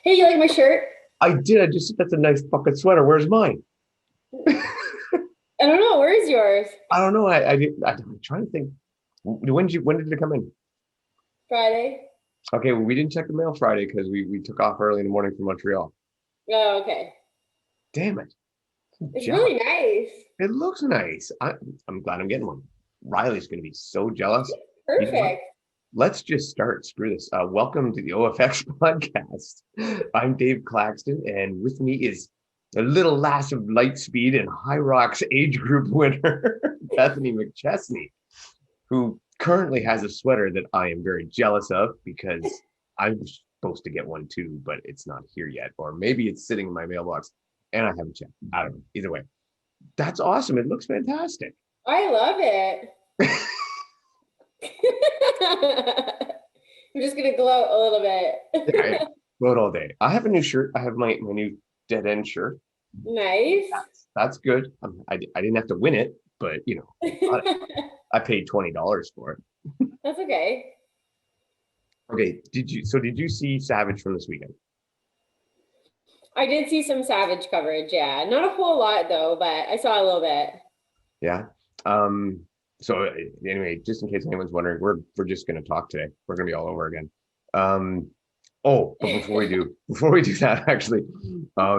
Hey, you like my shirt? I did. I just said that's a nice fucking sweater. Where's mine? I don't know. Where is yours? I don't know. I'm trying to think. When did it come in? Friday. Okay, well, we didn't check the mail Friday because we took off early in the morning from Montreal. Oh, okay. Damn it. I'm It's jealous. really nice. It looks nice. I'm glad I'm getting one. Riley's gonna be so jealous. You know what? Perfect. Let's just start. Screw this. Welcome to the OFX podcast. I'm Dave Claxton, and with me is a little lass of light speed and High Rocks age group winner, Bethany McChesney, who currently has a sweater that I am very jealous of because I'm supposed to get one too, but it's not here yet. Or maybe it's sitting in my mailbox and I haven't checked. I don't know. Either way, that's awesome. It looks fantastic. I love it. I'm just gonna gloat a little Yeah, bit. float all day. I have a new shirt. I have my new dead end shirt. Nice. That's good. I didn't have to win it, but I got it. I paid $20 for it. That's okay. Okay, did you see Savage from this weekend? I did see some Savage coverage, yeah. Not a whole lot though, but I saw a little bit. Yeah. Um, so anyway, just in case anyone's wondering, we're just gonna talk today. We're gonna be all over again. Um, but before we do that, actually,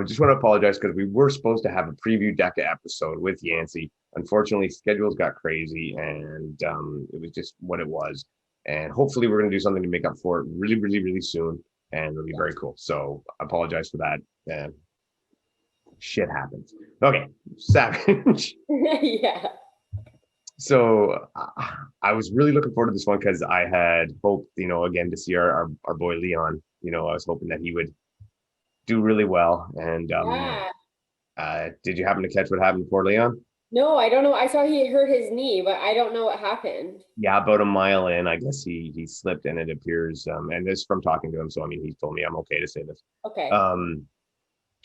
just want to apologize because we were supposed to have a preview DECA episode with Yancey. Unfortunately, schedules got crazy, and it was just what it was. And hopefully, we're gonna do something to make up for it really, really, really soon, and it'll be very cool. So I apologize for that. Shit happens. Okay, Savage. Yeah. So I was really looking forward to this one because I had hoped, again to see our boy Leon. I was hoping that he would do really well. And Yeah. did you happen to catch what happened for Leon? No, I don't know. I saw he hurt his knee, but I don't know what happened. Yeah, about a mile in, I guess he slipped, and it appears, and this from talking to him. So I mean, he told me I'm okay to say this. Okay. Um,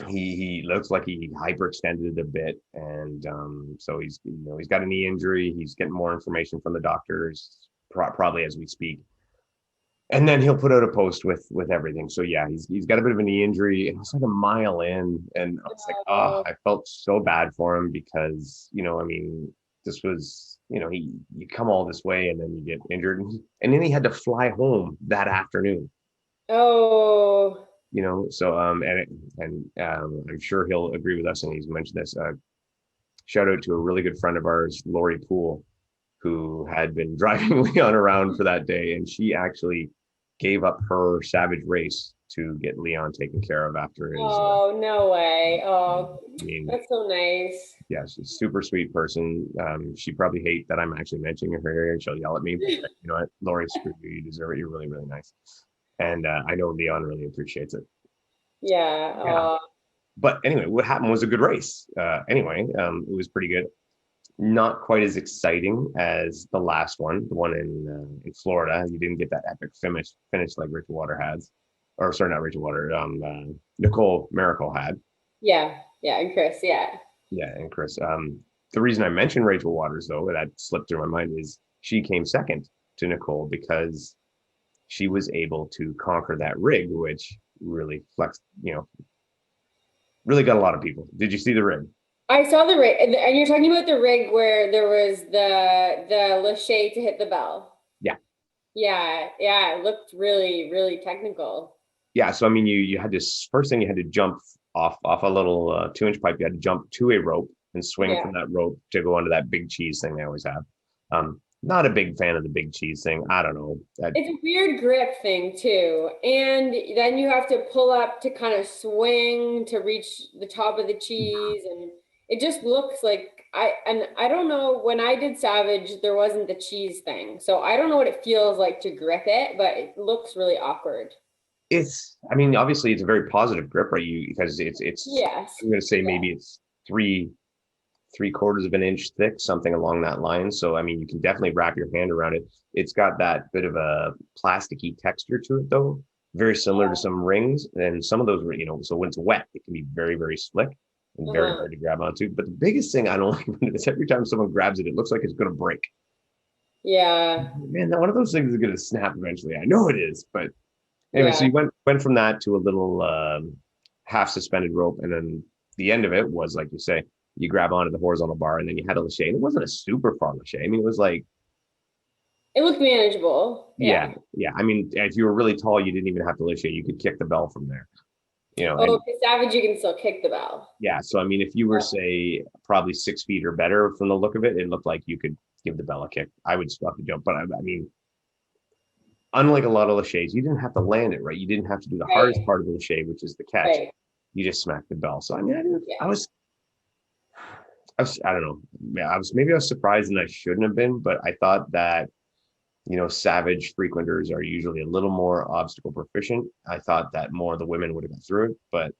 he looks like he hyperextended it a bit, and so he's got a knee injury. He's getting more information from the doctors probably as we speak, and then he'll put out a post with everything. So yeah, he's got a bit of a knee injury, and it's like a mile in, and I was like, oh, Oh, I felt so bad for him because I mean, this was you come all this way and then you get injured, and then he had to fly home that afternoon. oh, So I'm sure he'll agree with us, and he's mentioned this. Shout out to a really good friend of ours, Lori Poole, who had been driving Leon around for that day, and she actually gave up her Savage race to get Leon taken care of after his. oh, no way. Oh, I mean, that's so nice. yeah, she's a super sweet person. She probably hate that I'm actually mentioning her here, and she'll yell at me. But you know what, Lori, screw you. You deserve it. You're really, really nice, and I know Leon really appreciates it. Yeah. Yeah. Oh, But anyway, what happened was a good race. It was pretty good. Not quite as exciting as the last one, the one in Florida. You didn't get that epic finish like Rachel Water has, or sorry, not Rachel Water. Nicole Miracle had. yeah. Yeah. And Chris, yeah. Yeah, and Chris. The reason I mentioned Rachel Waters though, that slipped through my mind, is she came second to Nicole because she was able to conquer that rig, which really flexed, really got a lot of people. Did you see the rig? I saw the rig, and you're talking about the rig where there was the Lachey to hit the bell. Yeah. Yeah. Yeah. It looked really, really technical. Yeah, so I mean, you had this first thing, you had to jump off a little 2-inch pipe. You had to jump to a rope and swing Yeah. from that rope to go onto that big cheese thing they always have. Not a big fan of the big cheese thing. I don't know. It's a weird grip thing too. And then you have to pull up to kind of swing to reach the top of the cheese. And it just looks like I don't know, when I did Savage, there wasn't the cheese thing. So I don't know what it feels like to grip it, but it looks really awkward. I mean, obviously it's a very positive grip, right? Because it's Yes. I'm going to say Yeah. maybe it's three quarters of an inch thick, something along that line. So I mean, you can definitely wrap your hand around it. It's got that bit of a plasticky texture to it, though, very similar to some rings. And some of those, so when it's wet, it can be very, very slick and very Uh-huh. hard to grab onto. But the biggest thing I don't like is every time someone grabs it, it looks like it's going to break. Yeah. Man, one of those things is going to snap eventually. I know it is, but Anyway, so Yeah. you went from that to a little half suspended rope, and then the end of it was like you say, you grab onto the horizontal bar, and then you had a lache. And it wasn't a super far lache. I mean, it was like, It looked manageable. yeah, Yeah. yeah. I mean, if you were really tall, you didn't even have to lache. You could kick the bell from there, Oh, and okay, Savage, you can still kick the bell. yeah. So I mean, if you were Oh, say probably 6 feet or better from the look of it, it looked like you could give the bell a kick. I would still have to jump, but I mean, unlike a lot of laches, you didn't have to land it right. You didn't have to do the hardest right, part of the lache, which is the catch. right. You just smack the bell. So I mean, I didn't. Yeah. I don't know. Yeah, I was surprised and I shouldn't have been, but I thought that, Savage frequenters are usually a little more obstacle proficient. I thought that more of the women would have got through it, but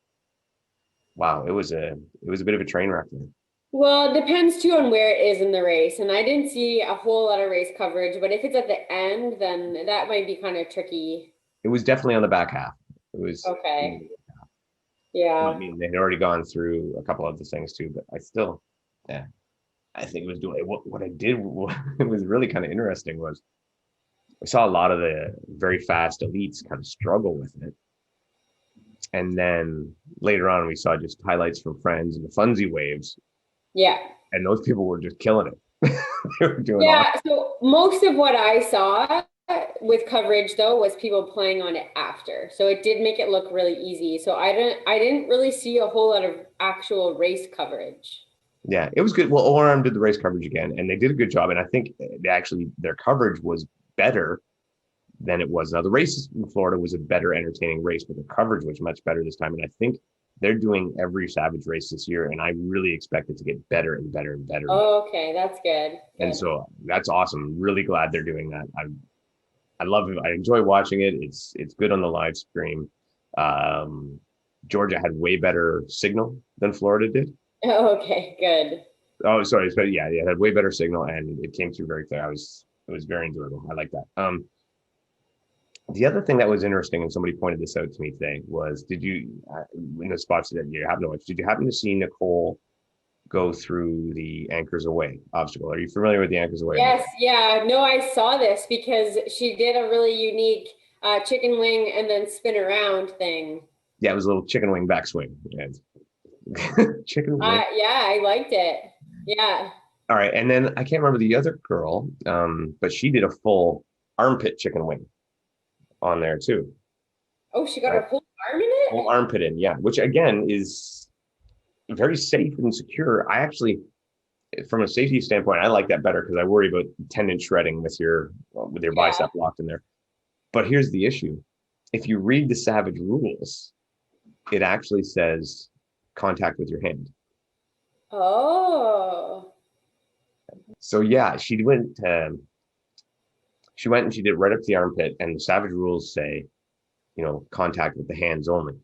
wow, it was a bit of a train wreck there. Well, it depends too on where it is in the race. And I didn't see a whole lot of race coverage, but if it's at the end, then that might be kind of tricky. It was definitely on the back half. It was, Okay. I Yeah. mean, they had already gone through a couple other things too, but I still, yeah, I think it was doing what I did. What it was really kind of interesting was we saw a lot of the very fast elites kind of struggle with it. And then later on, we saw just highlights from friends and the Funzy waves, Yeah. and those people were just killing it. They were doing awesome. Yeah. So most of what I saw with coverage though was people playing on it after. So it did make it look really easy. So I didn't really see a whole lot of actual race coverage. Yeah, it was good. Well, ORM did the race coverage again, and they did a good job. And I think their coverage was better than it was. Now, the race in Florida was a better entertaining race, but the coverage was much better this time. And I think they're doing every Savage race this year, and I really expect it to get better and better and better. Oh, okay, that's good. And Good. so that's awesome. Really glad they're doing that. I love it. I enjoy watching it. It's good on the live stream. Um, Georgia had way better signal than Florida did. Okay, good. Oh, sorry, but yeah, it had way better signal and it came through very clear. It was very enjoyable. I like that. The other thing that was interesting, and somebody pointed this out to me today, was did you in the spots that you have no watch, did you happen to see Nicole go through the Anchors Away obstacle? Are you familiar with the Anchors Away? Yes, yeah. No, I saw this because she did a really unique chicken wing and then spin around thing. Yeah, it was a little chicken wing backswing. And chicken wing. Yeah, I liked it. Yeah. All right, and then I can't remember the other girl, but she did a full armpit chicken wing on there too. Oh, she got Right, her whole arm in it? full armpit in, yeah, which again is very safe and secure. I actually, from a safety standpoint, I like that better because I worry about tendon shredding with your Yeah. bicep locked in there. But here's the issue: if you read the Savage rules, it actually says contact with your hand. Oh. So yeah, she went and she did right up to the armpit, and the Savage rules say, contact with the hands only.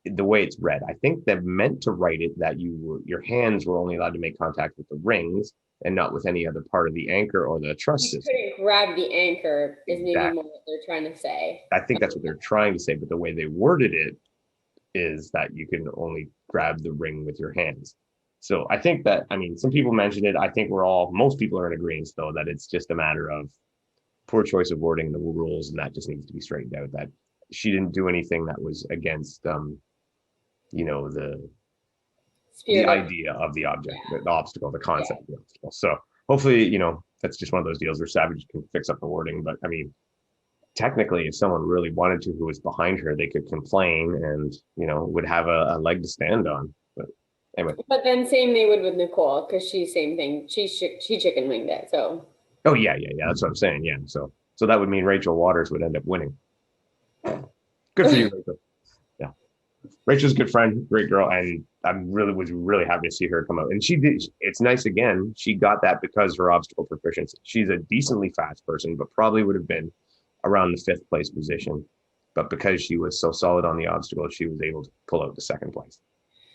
The way it's read, I think they've meant to write it that your hands were only allowed to make contact with the rings and not with any other part of the anchor or the truss You system. couldn't grab the anchor is maybe Exactly. more what they're trying to say. I think that's what they're trying to say, but the way they worded it is that you can only grab the ring with your hands. So I think that, I mean, some people mentioned it. I think most people are in agreement though, that it's just a matter of poor choice of wording in the rules, and that just needs to be straightened out. That she didn't do anything that was against, the Spirit of, idea of the object, the obstacle, the yeah. concept of the obstacle. So hopefully, that's just one of those deals where Savage can fix up the wording. But I mean, technically, if someone really wanted to, who was behind her, they could complain and would have a leg to stand on. But anyway. But then same they would with Nicole because she's same thing. She chicken winged it. So Oh yeah. That's what I'm saying. Yeah. So that would mean Rachel Waters would end up winning. Good for you, Rachel. Yeah. Rachel's a good friend, great girl, and was really happy to see her come out. And she did. It's nice again. She got that because her obstacle proficiency. She's a decently fast person, but probably would have been around the 5th place position. But because she was so solid on the obstacle, she was able to pull out the 2nd place.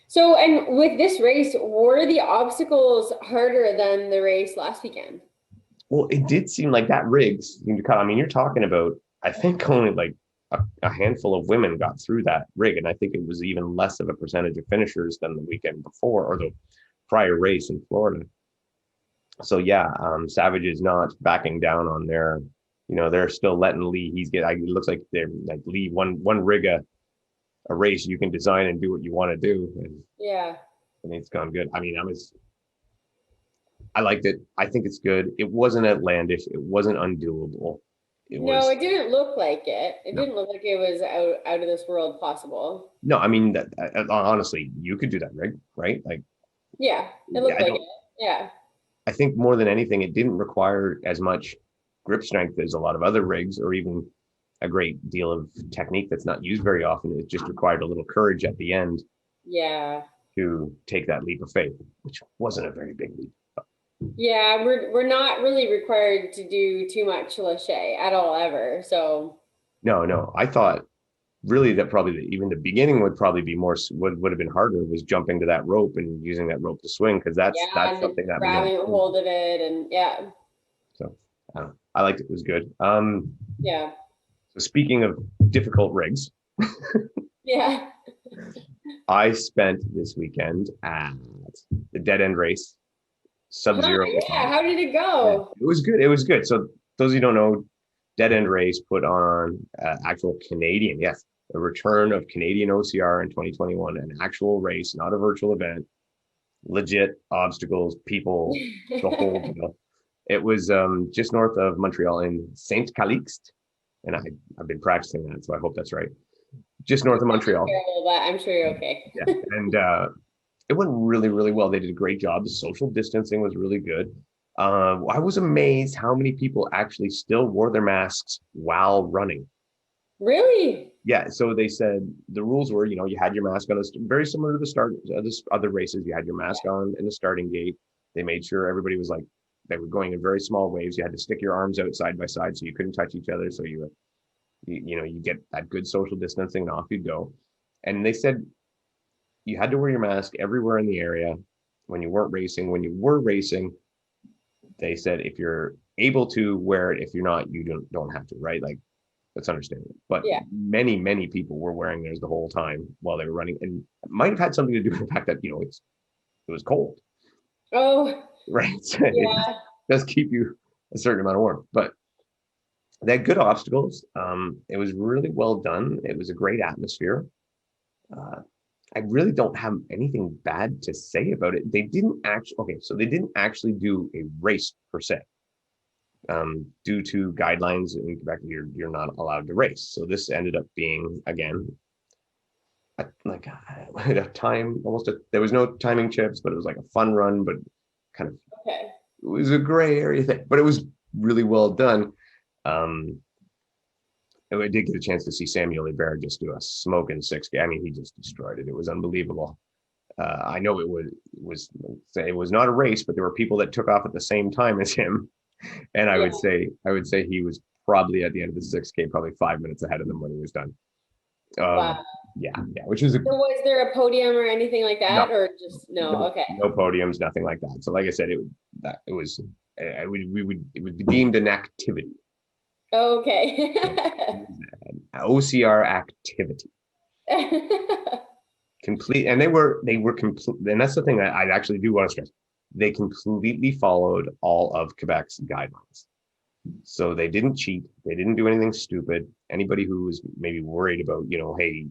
So and with this race, were the obstacles harder than the race last weekend? Well, it did seem like that rig seemed to cut. I mean, you're talking about, I think only like a handful of women got through that rig. And I think it was even less of a percentage of finishers than the weekend before or the prior race in Florida. So yeah, Savage is not backing down on their they're still letting Lee. It looks like they're like Lee one rig a race you can design and do what you want to do, Yeah. and it's gone good. I mean, I liked it. I think it's good. It wasn't outlandish. It wasn't undoable. It No, was it didn't look like it. It no, didn't look like it was out of this world possible. no. I mean, that honestly, you could do that, right? Like, Yeah, it yeah, looked like it. Yeah. I think more than anything, it didn't require as much grip strength as a lot of other rigs, or even a great deal of technique that's not used very often. It just required a little courage at the end Yeah. to take that leap of faith, which wasn't a very big leap. Yeah, we're not really required to do too much lache at all ever. So No, no. I thought really that probably even the beginning would probably be more would have been harder was jumping to that rope and using that rope to swing, because that's yeah, and something that we don't grabbing a do. hold of it and yeah. So I liked it. It was good. Yeah. So speaking of difficult rigs, Yeah. I spent this weekend at the Dead End Race Huh, Sub-Zero. yeah. How did it Yeah, go? it was good. It was good. So those of you who don't know, Dead End Race put on actual Canadian, yes, a return of Canadian OCR in 2021, an actual race, not a virtual event, legit obstacles, people, the whole deal. It was just north of Montreal in Saint Calixte, and I've been practicing that, so I hope that's right. Just north of Montreal. Terrible, but I'm sure you're okay. Yeah, and it went really, really well. They did a great job. The social distancing was really good. I was amazed how many people actually still wore their masks while running. Really? Yeah, so they said the rules were, you had your mask on, very similar to the start of this other races. You had your mask on in the starting gate. They made sure everybody was like, they were going in very small waves. You had to stick your arms out side by side so you couldn't touch each other. So you get that good social distancing and off you go. And they said you had to wear your mask everywhere in the area when you weren't racing. When you were racing, they said if you're able to wear it, if you're not, you don't have to, right? Like, that's understandable. But Yeah. many, many people were wearing theirs the whole time while they were running, and it might have had something to do with the fact that it was cold, Oh, right? So it yeah. does keep you a certain amount of warmth, but they had good obstacles. It was really well done. It was a great atmosphere. Uh, I really don't have anything bad to say about it. They didn't actually, okay, so they didn't actually do a race per se. Due to guidelines in Quebec, you're not allowed to race. So this ended up being again a time there was no timing chips, but it was like a fun run, but kind of Okay. it was a gray area thing, but it was really well done. I did get a chance to see Samuel Hébert just do a smoking 6K. I mean, he just destroyed it. It was unbelievable. I know it was not a race, but there were people that took off at the same time as him. And Yeah. I would say he was probably at the end of the 6K, probably 5 minutes ahead of them when he was done. Wow. Yeah, which was So was there a podium or anything like no, that, or just no? Okay. no podiums, nothing like that. So, like I said, it would be deemed an activity, Okay. an OCR activity, complete. And they were complete. And that's the thing I actually do want to stress. They completely followed all of Quebec's guidelines. So they didn't cheat. They didn't do anything stupid. Anybody who was maybe worried about, hey,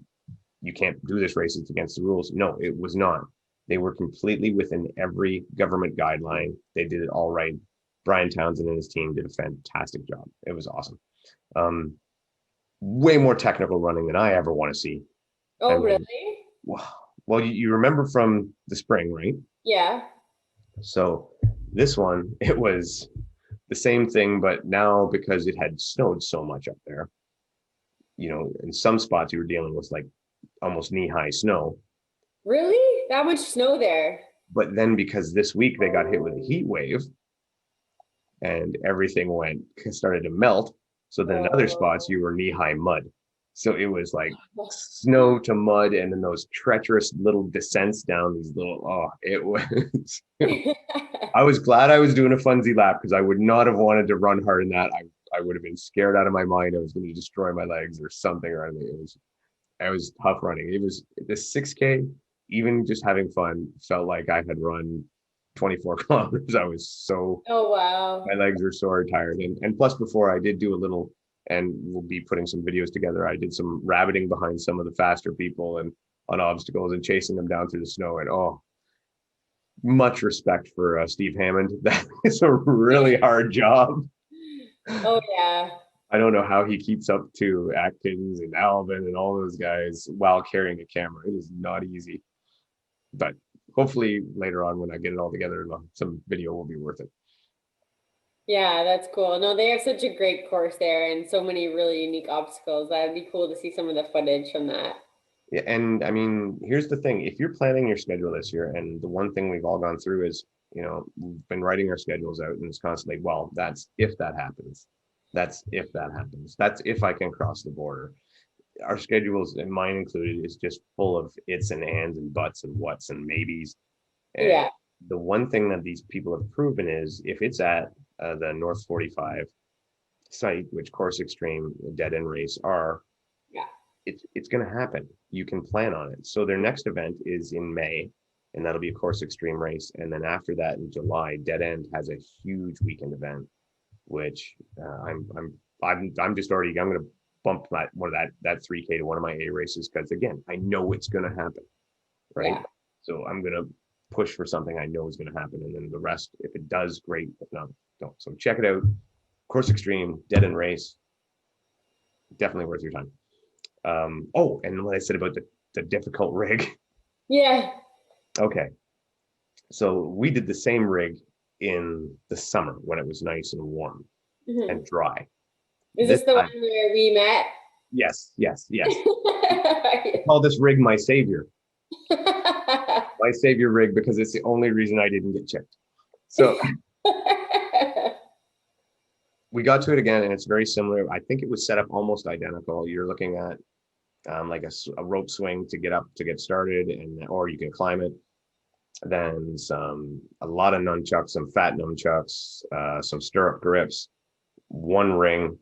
you can't do this race, it's against the rules. No, it was not. They were completely within every government guideline. They did it all right. Brian Townsend and his team did a fantastic job. It was awesome. Way more technical running than I ever want to see. I Oh, mean, really? well, you remember from the spring, right? Yeah. So this one, it was the same thing, but now because it had snowed so much up there, in some spots you were dealing with like almost knee-high snow. Really? That much snow there? But then because this week they got hit with a heat wave and everything started to melt. So then in other spots Oh. you were knee-high mud. So it was like snow to mud, and then those treacherous little descents down these it was I was glad I was doing a funsy lap, because I would not have wanted to run hard in that. I would have been scared out of my mind. I was going to destroy my legs or something or anything. It was tough running. It was the 6K, even just having fun, felt like I had run 24 kilometers. I was so, Oh, wow. my legs were sore and tired. And plus, before I did do a little, and we'll be putting some videos together. I did some rabbiting behind some of the faster people and on obstacles and chasing them down through the snow. And oh, much respect for Steve Hammond. That is a really hard job. Oh, yeah. I don't know how he keeps up to Atkins and Alvin and all those guys while carrying a camera. It is not easy. But hopefully later on when I get it all together, some video will be worth it. Yeah, that's cool. No, they have such a great course there and so many really unique obstacles. That'd be cool to see some of the footage from that. Yeah, and I mean, here's the thing. If you're planning your schedule this year, and the one thing we've all gone through is, we've been writing our schedules out and it's constantly, well, that's if that happens. That's if that happens. That's if I can cross the border. Our schedules, and mine included, is just full of its and ands and buts and whats and maybes. And Yeah, the one thing that these people have proven is if it's at the North 45 site, which Course Extreme Dead End Race are, yeah. it's going to happen. You can plan on it. So their next event is in May, and that'll be a Course Extreme race. And then after that, in July, Dead End has a huge weekend event, which I'm just already, I'm going to bump that 3K to one of my A races because again, I know it's going to happen, right? Yeah. So I'm going to push for something I know is going to happen, and then the rest, if it does, great. If not, don't. So check it out. Course Extreme Dead End Race, definitely worth your time. Oh, and what I said about the difficult rig. Yeah. Okay, so we did the same rig in the summer when it was nice and warm Mhm. and dry. Is This this the one time, where we met? yes, yes, yes. I call this rig my savior. My savior rig because it's the only reason I didn't get checked. So we got to it again, and it's very similar. I think it was set up almost identical. You're looking at like a rope swing to get up to get started, and or you can climb it. Then a lot of nunchucks, some fat nunchucks, some stirrup grips, one ring,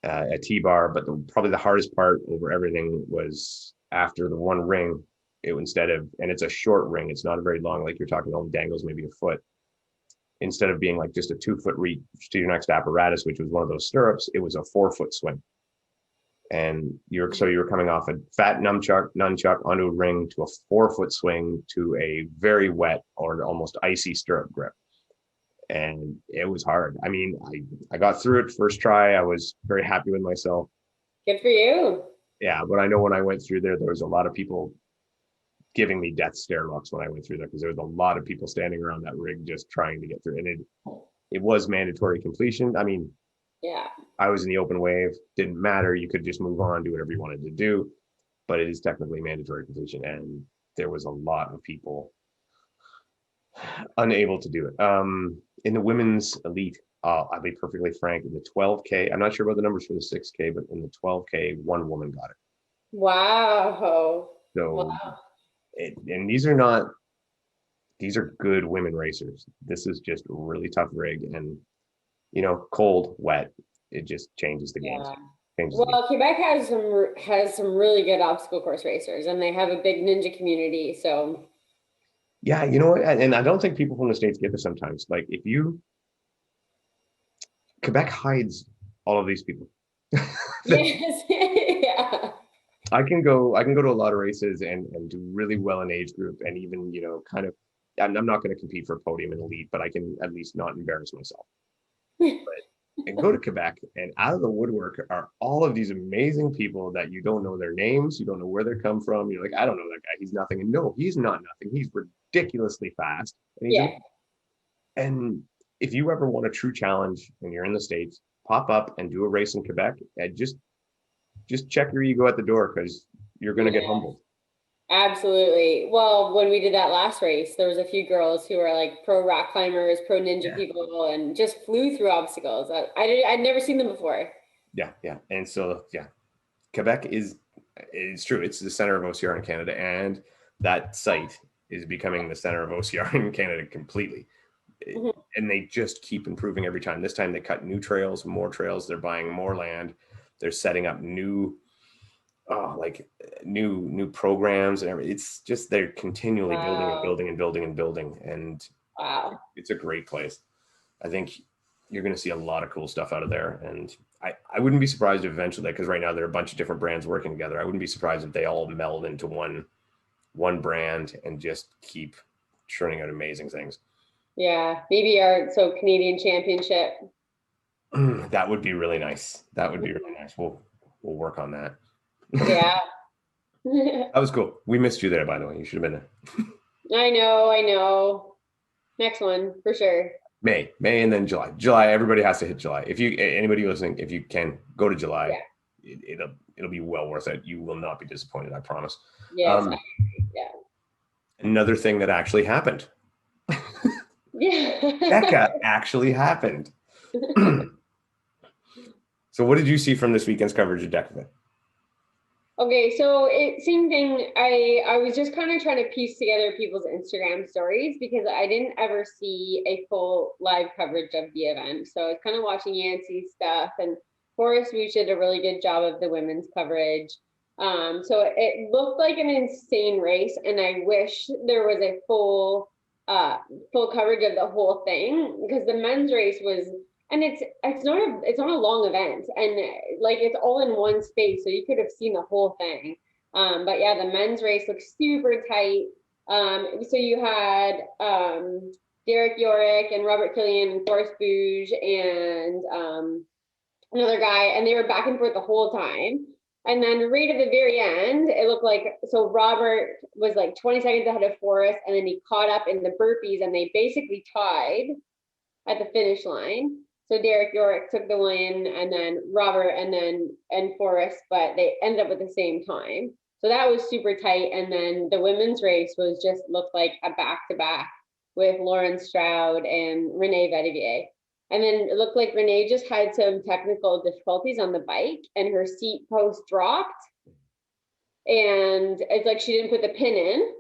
a T-bar. But probably the hardest part over everything was after the one ring. Instead of, and it's a short ring, it's not a very long, like you're talking, only dangles maybe a foot. Instead of being like just a 2-foot reach to your next apparatus, which was one of those stirrups, it was a 4-foot swing. And you were coming off a fat nunchuck onto a ring to a 4-foot swing to a very wet or almost icy stirrup grip. And it was hard. I mean, I got through it first try. I was very happy with myself. Good for you. Yeah, but I know when I went through there was a lot of people giving me death stare looks when I went through there because there was a lot of people standing around that rig just trying to get through. And it was mandatory completion. I mean, Yeah. I was in the open wave, didn't matter. You could just move on, do whatever you wanted to do, but it is technically mandatory completion. And there was a lot of people unable to do it. In the women's elite, I'll be perfectly frank, in the 12K, I'm not sure about the numbers for the 6K, but in the 12K, one woman got it. Wow. So, Wow. and these are good women racers. This is just a really tough rig, and cold, wet, it just changes the game. Yeah. Changes the game. Well, Quebec has some really good obstacle course racers, and they have a big ninja community. So Yeah, you know what? And I don't think people from the States get this sometimes. Like Quebec hides all of these people. yes, yeah, I can go to a lot of races and do really well in age group and even, kind of, I'm not going to compete for a podium in elite, but I can at least not embarrass myself. And go to Quebec, and out of the woodwork are all of these amazing people that you don't know their names, you don't know where they come from. You're like, I don't know that guy. He's nothing. And no, he's not nothing. He's ridiculously fast. yeah, And if you ever want a true challenge and you're in the States, pop up and do a race in Quebec and just check your ego at the door because you're going to get yeah. humbled. Absolutely. Well, when we did that last race, there was a few girls who were like pro rock climbers, pro ninja people, and just flew through obstacles. I'd never seen them before. Yeah, yeah. And so, yeah, Quebec it's true. It's the center of OCR in Canada, and that site is becoming the center of OCR in Canada completely. Mhm. And they just keep improving every time. This time they cut new trails, more trails. They're buying more land. They're setting up new programs and everything. It's just they're continually building and Wow. building and building and building. And Wow. It's a great place. I think you're going to see a lot of cool stuff out of there. And I wouldn't be surprised if eventually, because right now there are a bunch of different brands working together. I wouldn't be surprised if they all meld into one brand and just keep churning out amazing things. Yeah, maybe our Canadian Championship. That would be really nice. That would be really nice. We'll work on that. Yeah. That was cool. We missed you there, by the way. You should have been there. I know. Next one for sure. May, and then July. July, everybody has to hit July. If you, anybody listening, if you can go to July, it'll be well worth it. You will not be disappointed, I promise. Yes, I agree. Yeah. Another thing that actually happened. Yeah. Becca actually happened. So what did you see from this weekend's coverage of DECA? Okay, so same thing. I was just kind of trying to piece together people's Instagram stories because I didn't ever see a full live coverage of the event. So I was kind of watching Yancey's stuff, and Forrest Bush did a really good job of the women's coverage. So it looked like an insane race, and I wish there was a full coverage of the whole thing because the men's race was. And it's not a long event, and like it's all in one space, so you could have seen the whole thing. But yeah, the men's race looks super tight. So you had Derek Yorick and Robert Killian and Forrest Bouge and another guy, and they were back and forth the whole time. And then right at the very end, it looked like Robert was like 20 seconds ahead of Forrest, and then he caught up in the burpees, and they basically tied at the finish line. So Derek Yorick took the win, and then Robert, and Forrest, but they ended up at the same time. So that was super tight. And then the women's race looked like a back-to-back with Lauren Stroud and Renee Vetivier. And then it looked like Renee just had some technical difficulties on the bike, and her seat post dropped. And it's like she didn't put the pin in.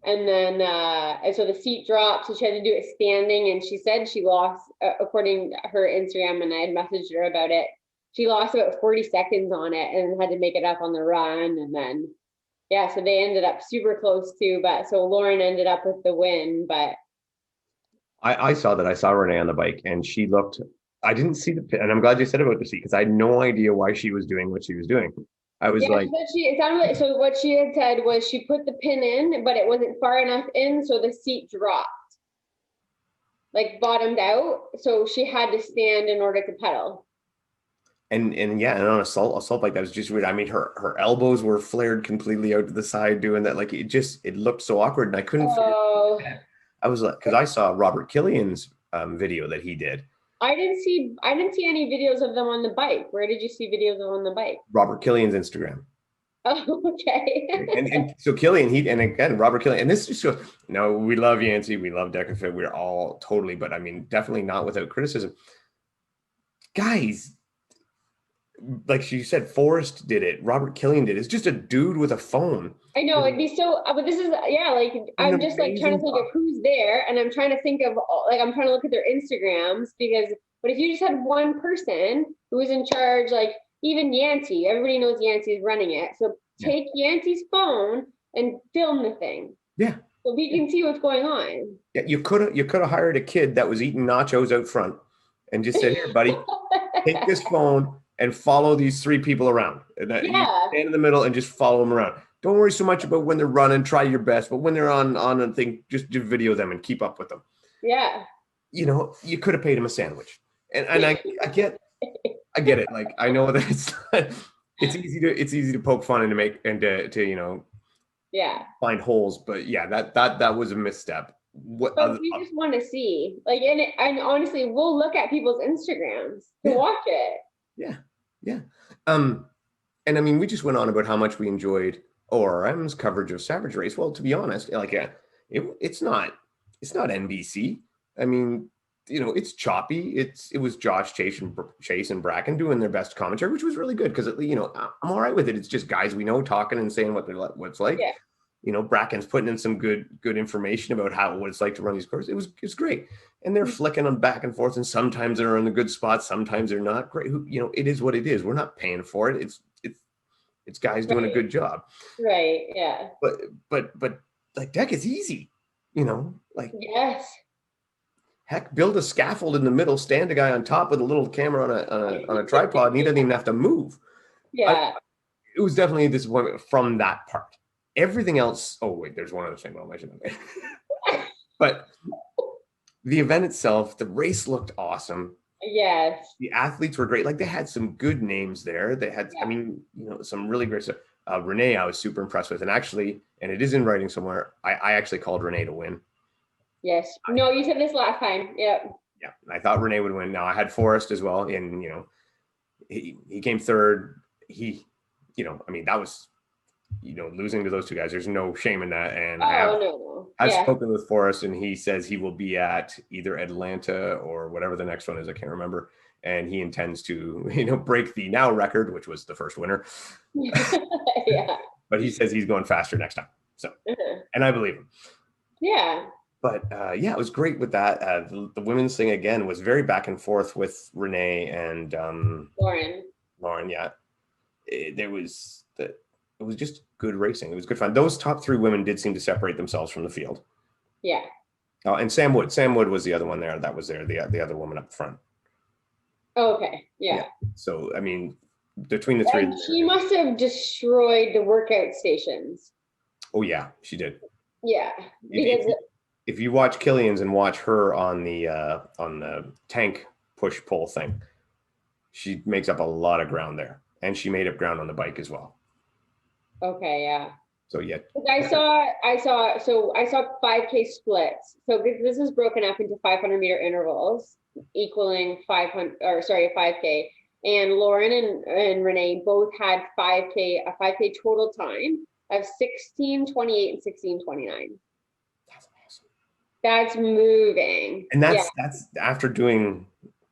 And then, and so the seat dropped, so she had to do it standing, and she said she lost, according to her Instagram, and I had messaged her about it, she lost about 40 seconds on it and had to make it up on the run, and then, yeah, so they ended up super close too, but so Lauren ended up with the win, but. I saw that. I saw Renee on the bike, and she looked, I didn't see the pin, and I'm glad you said about the seat, because I had no idea why she was doing what she was doing. I was like, it sounded like, so what she had said was she put the pin in, but it wasn't far enough in, so the seat dropped, like bottomed out. So she had to stand in order to pedal. And yeah, and on assault like that was just weird. I mean, her elbows were flared completely out to the side doing that. Like it looked so awkward, and I couldn't figure it out. I was like, because I saw Robert Killian's video that he did. I didn't see any videos of them on the bike. Where did you see videos of them on the bike? Robert Killian's Instagram. Oh, okay. and so Killian, and again, Robert Killian, and this just goes, no, we love Yancey, we love DECA, we're all totally, but I mean, definitely not without criticism. Guys, like she said, Forrest did it, Robert Killian did it. It's just a dude with a phone. I know, it'd be so, but this is, yeah, like, I'm just like trying to think of who's there, and I'm trying to think of, like, I'm trying to look at their Instagrams, because, but if you just had one person who was in charge, like, even Yancey, everybody knows Yancey's running it, so take Yancey's phone and film the thing. Yeah. So we can see what's going on. Yeah, you could have hired a kid that was eating nachos out front and just said, here, buddy, take this phone and follow these three people around. And you stand in the middle and just follow them around. Don't worry so much about when they're running, try your best, but when they're on a thing, just video them and keep up with them. Yeah. You know, you could have paid him a sandwich. And I get it. Like, I know that it's easy to poke fun and to make, and to you know, find holes, but yeah, that was a misstep. But we just want to see, like, and honestly, we'll look at people's Instagrams to watch it. Yeah. And I mean, we just went on about how much we enjoyed ORM's coverage of Savage Race. Well, to be honest, like, it's not NBC. I mean, you know, it's choppy. It was Josh, Chase and Bracken doing their best commentary, which was really good because, you know, I'm all right with it. It's just guys we know talking and saying what's like. Yeah. You know, Bracken's putting in some good information about what it's like to run these courses. It's great, and they're flicking them back and forth, and sometimes they're in the good spots, sometimes they're not. Great, you know, it is what it is. We're not paying for it. It's guys doing a good job. Right. Yeah. But like, DECA is easy. You know, like, yes. Heck, build a scaffold in the middle, stand a guy on top with a little camera on a tripod, and he doesn't even have to move. Yeah. It was definitely a disappointment from that part. Everything else, oh wait, there's one other thing I'll mention. But the event itself, the race looked awesome. Yes. The athletes were great. Like they had some good names there. They had, I Yeah. mean, some really great stuff. Renee, I was super impressed with. And actually, and it is in writing somewhere, I actually called Renee to win. Yes. No, you said this last time. Yep. Yeah. I thought Renee would win. Now I had Forrest as well. And, he came third. I mean, that was, losing to those two guys. There's no shame in that. And Oh, no. I've Yeah. spoken with Forrest, and he says he will be at either Atlanta or whatever the next one is. I can't remember. And he intends to, break the now record, which was the first winner. Yeah. But he says he's going faster next time. So, Uh-huh. and I believe him. Yeah. But yeah, it was great with that. The women's thing again was very back and forth with Renee and Lauren. Yeah, it was just good racing. It was good fun. Those top three women did seem to separate themselves from the field. Yeah. Oh, and Sam Wood was the other one there. That was there. The other woman up front. Oh, okay. Yeah. So I mean, between the three, and she must have destroyed the workout stations. Oh yeah, she did. Yeah, because if you watch Killian's and watch her on the tank push pull thing, she makes up a lot of ground there, and she made up ground on the bike as well. Okay, yeah. So yeah, I saw 5K splits. So this is broken up into 500-meter intervals, equaling 5K. And Lauren and Renee both had a 5K total time of 16:28 and 16:29. That's awesome. That's moving. And that's after doing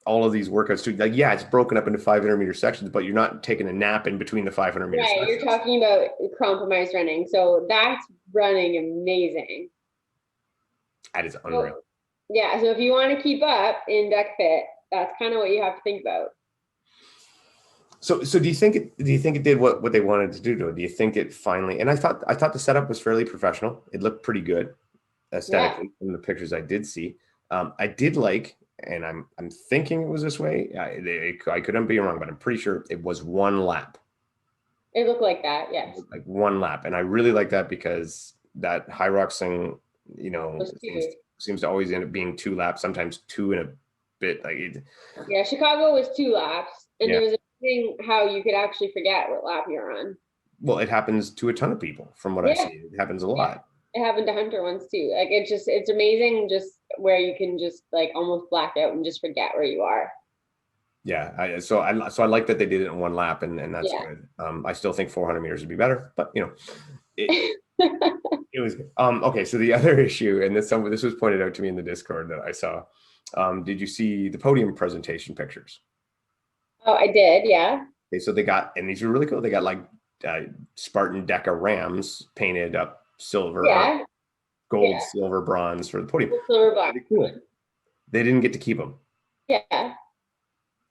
all of these workouts too. Like, yeah, it's broken up into 500-meter sections, but you're not taking a nap in between the 500-meter sections. You're talking about compromised running. So that's running amazing. That is unreal. So if you want to keep up in Duck Fit, that's kind of what you have to think about. So do you think it did what they wanted to do to it? Do you think it finally, and I thought the setup was fairly professional. It looked pretty good aesthetically from the pictures I did see. I did like, and I'm thinking it was this way. I couldn't be wrong, but I'm pretty sure it was one lap. It looked like that, yes. Like one lap. And I really like that because that High Rocks thing, seems to always end up being 2 laps, sometimes 2 and a bit. Yeah, Chicago was 2 laps, and there was a thing how you could actually forget what lap you're on. Well, it happens to a ton of people from what I see. It happens a lot. It happened to Hunter once too. Like it's amazing just where you can just like almost black out and just forget where you are. Yeah, so I like that they did it in one lap, and that's good. I still think 400 meters would be better, but it was okay. So the other issue, and this was pointed out to me in the Discord that I saw. Did you see the podium presentation pictures? Oh, I did. Yeah. Okay, so they got, and these were really cool. They got like Spartan Deca Rams painted up silver, gold, silver, bronze for the podium. Silver, black. Cool. They didn't get to keep them. Yeah.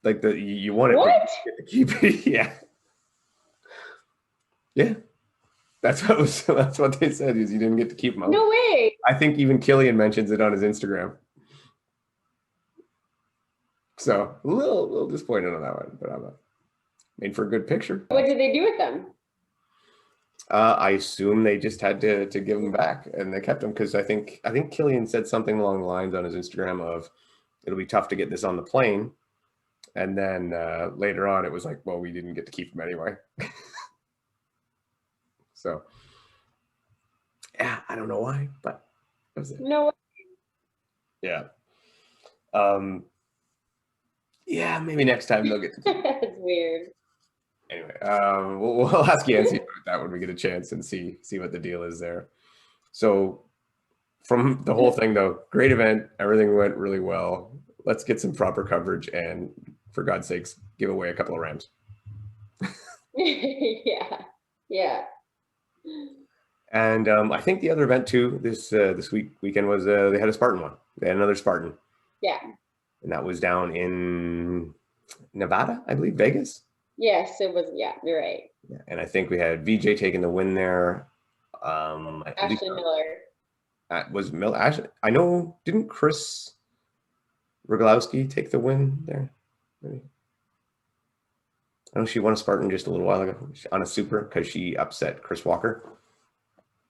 Like you want it. What? To keep it. Yeah. Yeah. That's what they said, is you didn't get to keep them. No way. I think even Killian mentions it on his Instagram. So a little disappointed on that one, but I'm made for a good picture. What did they do with them? I assume they just had to give them back, and they kept them because I think Killian said something along the lines on his Instagram of, it'll be tough to get this on the plane. And then later on, it was like, well, we didn't get to keep them anyway. So, yeah, I don't know why, but that was it. No way. Yeah. Yeah, maybe next time they'll get to keep them. That's weird. Anyway, we'll ask Yancy about that when we get a chance and see what the deal is there. So, from the whole thing, though, great event. Everything went really well. Let's get some proper coverage and, for God's sakes, give away a couple of Rams. Yeah. And I think the other event too this weekend was they had a Spartan one. They had another Spartan. Yeah. And that was down in Nevada, I believe, Vegas. Yes, it was. Yeah, you're right. Yeah, and I think we had VJ taking the win there. Ashley Miller. Was Miller? Ashley, I know. Didn't Chris Rogalowski take the win there? Maybe. I know she won a Spartan just a little while ago on a super because she upset Chris Walker.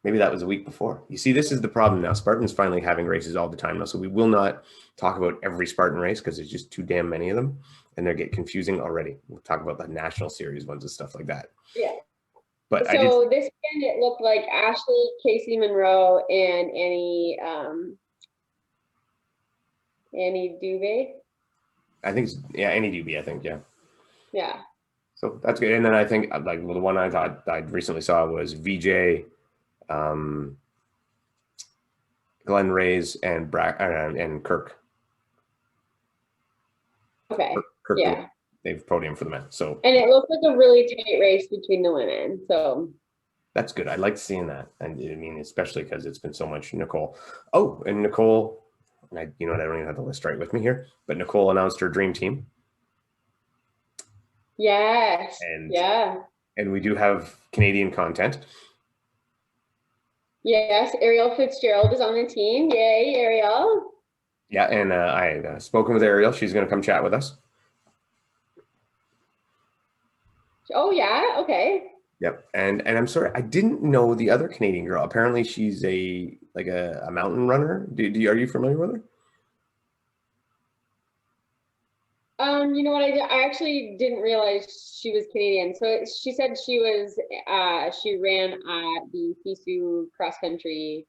Maybe that was a week before. You see, this is the problem now. Spartan's finally having races all the time now. So we will not talk about every Spartan race because there's just too damn many of them and they get confusing already. We'll talk about the national series ones and stuff like that. Yeah. But so this weekend it looked like Ashley, Casey Monroe, and Annie Dubé. I think, Annie Dubé, I think, yeah. Yeah. So that's good. And then I think like the one I thought I recently saw was VJ, Glenn Reyes, and and Kirk. Okay. Kirk, yeah. They've podium for the men. So and it looked like a really tight race between the women. So that's good. I like seeing that. And I mean, especially because it's been so much Nicole. Oh, and Nicole, and I don't even have the list right with me here, but Nicole announced her dream team. Yes. And we do have Canadian content. Yes, Ariel Fitzgerald is on the team. Yay, Ariel. Yeah, and I've spoken with Ariel. She's going to come chat with us. Oh, yeah? Okay. Yep. And I'm sorry, I didn't know the other Canadian girl. Apparently she's a mountain runner. Are you familiar with her? You know what? I actually didn't realize she was Canadian. So she said she ran at the FISU cross country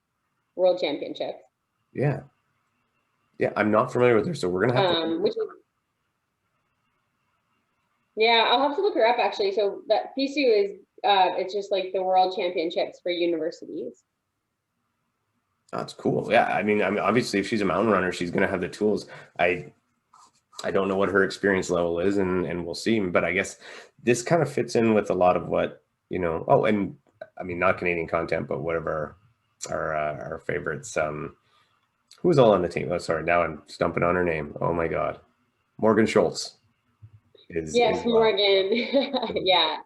world championship. Yeah. Yeah, I'm not familiar with her, so we're gonna have to. Yeah, I'll have to look her up actually. So that FISU is it's just like the world championships for universities. That's cool. Yeah, I mean, obviously, if she's a mountain runner, she's gonna have the tools. I don't know what her experience level is, and we'll see. But I guess this kind of fits in with a lot of what Oh, and I mean, not Canadian content, but whatever our favorites. Who's all on the team? Oh, sorry, now I'm stumping on her name. Oh my God, Morgan Schultz. Yes, Morgan. Yeah.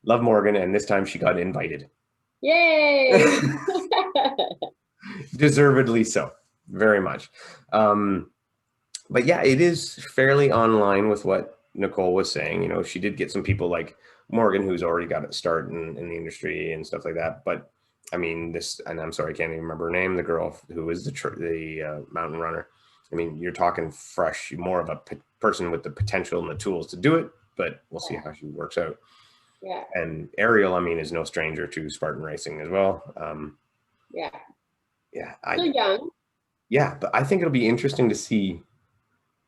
Love Morgan, and this time she got invited. Yay! Deservedly so, very much. But yeah, it is fairly online with what Nicole was saying. She did get some people like Morgan, who's already got a start in the industry and stuff like that. But I mean, and I'm sorry, I can't even remember her name, the girl who is the mountain runner. I mean, you're talking fresh, more of a person with the potential and the tools to do it, but we'll see how she works out. Yeah. And Ariel, I mean, is no stranger to Spartan racing as well. Yeah. Yeah. Still young. Yeah, but I think it'll be interesting to see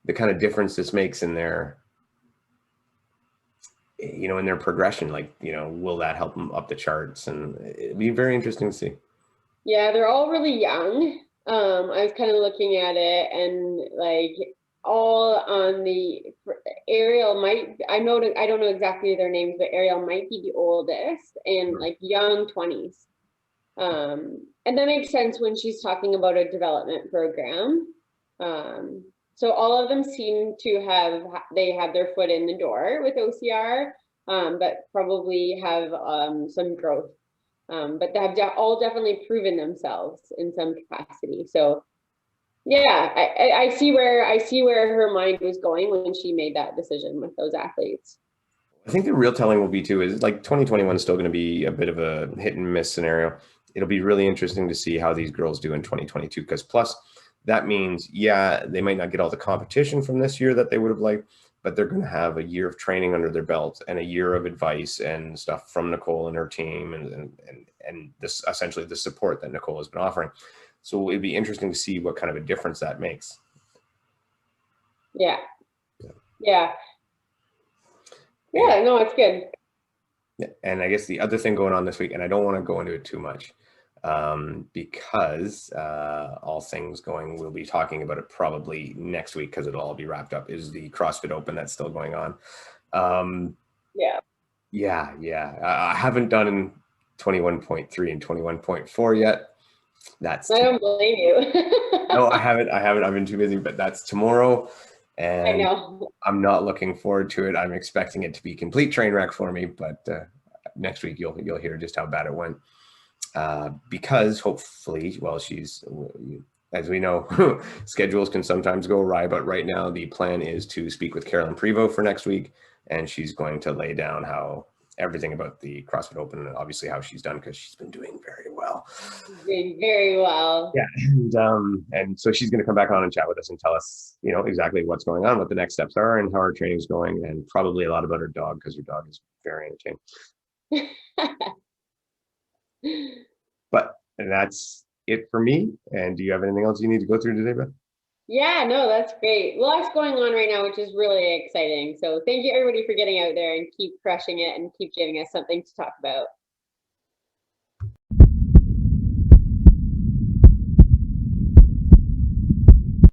the kind of difference this makes in their, in their progression. Like, will that help them up the charts? And it'd be very interesting to see. Yeah, they're all really young. I was kind of looking at it and like all on the Ariel I don't know exactly their names, but Ariel might be the oldest and like young 20s. And that makes sense when she's talking about a development program. So all of them seem to have their foot in the door with OCR, but probably have some growth. But they have all definitely proven themselves in some capacity. So yeah, I see where her mind was going when she made that decision with those athletes. I think the real telling will be too is like 2021 is still going to be a bit of a hit and miss scenario. It'll be really interesting to see how these girls do in 2022, because plus that means, yeah, they might not get all the competition from this year that they would have liked, but they're going to have a year of training under their belt and a year of advice and stuff from Nicole and her team and this essentially the support that Nicole has been offering. So it'd be interesting to see what kind of a difference that makes. Yeah. No, it's good. And I guess the other thing going on this week, and I don't want to go into it too much, because all things going, we'll be talking about it probably next week because it'll all be wrapped up, is the CrossFit Open that's still going on. Yeah. I haven't done 21.3 and 21.4 yet. I don't blame you. No, I haven't. I've been too busy, but that's tomorrow. And I know. I'm not looking forward to it. I'm expecting it to be complete train wreck for me, but next week you'll hear just how bad it went. Because hopefully, well, as we know, schedules can sometimes go awry, but right now the plan is to speak with Carolyn Prevost for next week, and she's going to lay down how everything about the CrossFit Open and obviously how she's done because she's been doing very well. Doing very well. Yeah, and so she's going to come back on and chat with us and tell us, you know, exactly what's going on, what the next steps are, and how our training's going, and probably a lot about her dog because her dog is very entertaining. But that's it for me. And do you have anything else you need to go through today, Beth? Yeah, no, that's great. Lots going on right now, which is really exciting. So thank you everybody for getting out there and keep crushing it and keep giving us something to talk about.